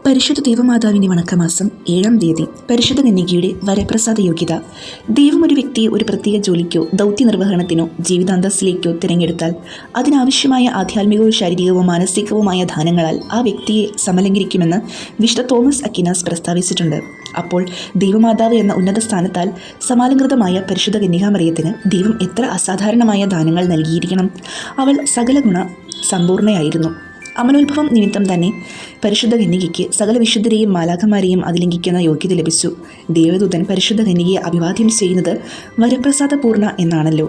പരിശുദ്ധ ദൈവമാതാവിൻ്റെ വണക്കമാസം 7-ാം തീയതി പരിശുദ്ധ കന്യകയുടെ വരപ്രസാദ യോഗ്യത. ദൈവം ഒരു വ്യക്തിയെ ഒരു പ്രത്യേക ജോലിക്കോ ദൗത്യ നിർവഹണത്തിനോ ജീവിതാന്തസ്സിലേക്കോ തിരഞ്ഞെടുത്താൽ അതിനാവശ്യമായ ആധ്യാത്മികവും ശാരീരികവും മാനസികവുമായ ദാനങ്ങളാൽ ആ വ്യക്തിയെ സമലംഘിക്കുമെന്ന് വിശുദ്ധ തോമസ് അക്വിനാസ് പ്രസ്താവിച്ചിട്ടുണ്ട്. അപ്പോൾ ദൈവമാതാവ് എന്ന ഉന്നത സ്ഥാനത്താൽ സമാലംകൃതമായ പരിശുദ്ധ കന്യകാമറിയത്തിന് ദൈവം എത്ര അസാധാരണമായ ദാനങ്ങൾ നൽകിയിരിക്കണം. അവൾ സകല ഗുണ സമ്പൂർണയായിരുന്നു. അമനോത്ഭവം നിമിത്തം തന്നെ പരിശുദ്ധ കന്യകയ്ക്ക് സകല വിശുദ്ധരെയും മാലാഖമാരെയും അതിലംഘിക്കുന്ന യോഗ്യത ലഭിച്ചു. ദേവദൂതൻ പരിശുദ്ധ കന്യകയെ അഭിവാദ്യം ചെയ്യുന്നത് വരപ്രസാദപൂർണ എന്നാണല്ലോ.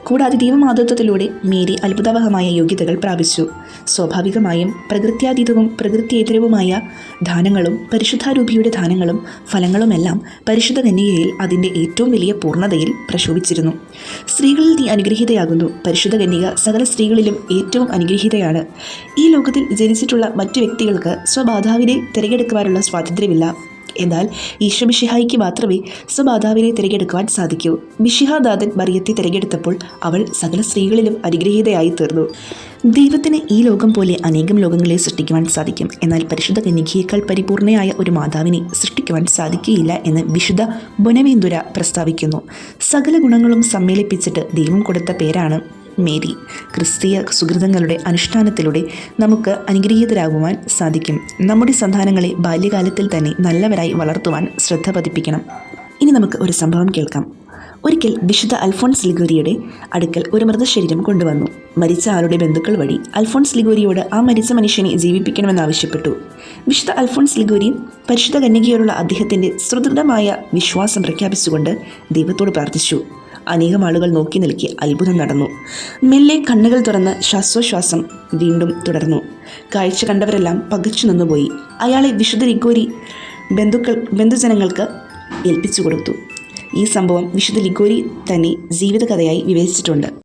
കൂടാതെ ദൈവമാതൃത്വത്തിലൂടെ മേരി അത്ഭുതാവഹമായ യോഗ്യതകൾ പ്രാപിച്ചു. സ്വാഭാവികമായും പ്രകൃത്യാതീതവും പ്രകൃത്യേതരവുമായ ദാനങ്ങളും പരിശുദ്ധാരൂപിയുടെ ദാനങ്ങളും ഫലങ്ങളുമെല്ലാം പരിശുദ്ധ കന്യകയിൽ അതിൻ്റെ ഏറ്റവും വലിയ പൂർണ്ണതയിൽ പ്രശോഭിച്ചിരുന്നു. സ്ത്രീകളിൽ നീ അനുഗ്രഹീതയാകുന്നു. പരിശുദ്ധ കന്യക സകല സ്ത്രീകളിലും ഏറ്റവും അനുഗ്രഹീതയാണ്. ഈ ലോകത്തിൽ ജനിച്ചിട്ടുള്ള മറ്റു വ്യക്തികൾക്ക് സ്വമാതാവിനെ തിരഞ്ഞെടുക്കുവാനുള്ള സ്വാതന്ത്ര്യമില്ല. എന്നാൽ ഈശോ മിശിഹായ്ക്ക് മാത്രമേ സ്വമാതാവിനെ തിരഞ്ഞെടുക്കുവാൻ സാധിക്കൂ. മിശിഹാദാതൻ മറിയത്തെ തിരഞ്ഞെടുത്തപ്പോൾ അവൾ സകല സ്ത്രീകളിലും അനുഗ്രഹീതയായി തീർന്നു. ദൈവത്തിന് ഈ ലോകം പോലെ അനേകം ലോകങ്ങളെ സൃഷ്ടിക്കുവാൻ സാധിക്കും. എന്നാൽ പരിശുദ്ധ കന്യകയേക്കാൾ പരിപൂർണയായ ഒരു മാതാവിനെ സൃഷ്ടിക്കുവാൻ സാധിക്കുകയില്ല എന്ന് വിശുദ്ധ ബൊനവെന്തുര പ്രസ്താവിക്കുന്നു. സകല ഗുണങ്ങളും സമ്മേളിപ്പിച്ചിട്ട് ദൈവം കൊടുത്ത പേരാണ് മേരി. ക്രിസ്തീയ സുഹൃതങ്ങളുടെ അനുഷ്ഠാനത്തിലൂടെ നമുക്ക് അനുഗ്രഹീതരാകുവാൻ സാധിക്കും. നമ്മുടെ സന്താനങ്ങളെ ബാല്യകാലത്തിൽ തന്നെ നല്ലവരായി വളർത്തുവാൻ ശ്രദ്ധ പതിപ്പിക്കണം. ഇനി നമുക്ക് ഒരു സംഭവം കേൾക്കാം. ഒരിക്കൽ വിശുദ്ധ അൽഫോൺസ് ലിഗോരിയുടെ അടുക്കൽ ഒരു മൃതശരീരം കൊണ്ടുവന്നു. മരിച്ച ആളുടെ ബന്ധുക്കൾ വഴി അൽഫോൺസ് ലിഗോരിയോട് ആ മരിച്ച മനുഷ്യനെ ജീവിപ്പിക്കണമെന്നാവശ്യപ്പെട്ടു. വിശുദ്ധ അൽഫോൺസ് ലിഗോരി പരിശുദ്ധ കന്യകയോടുള്ള അദ്ദേഹത്തിൻ്റെ സുദൃഢമായ വിശ്വാസം പ്രഖ്യാപിച്ചുകൊണ്ട് ദൈവത്തോട് പ്രാർത്ഥിച്ചു. അനേകം ആളുകൾ നോക്കി നിൽക്കി അത്ഭുതം നടന്നു. മെല്ലെ കണ്ണുകൾ തുറന്ന് ശ്വാസോച്ഛ്വാസം വീണ്ടും തുടർന്നു. കാഴ്ച കണ്ടവരെല്ലാം പകച്ചു നിന്നുപോയി. അയാളെ വിശുദ്ധ ലിഗോരി ബന്ധുജനങ്ങൾക്ക് ഏൽപ്പിച്ചു കൊടുത്തു. ഈ സംഭവം വിശുദ്ധ ലിഗോരി തന്നെ ജീവിതകഥയായി വിവരിച്ചിട്ടുണ്ട്.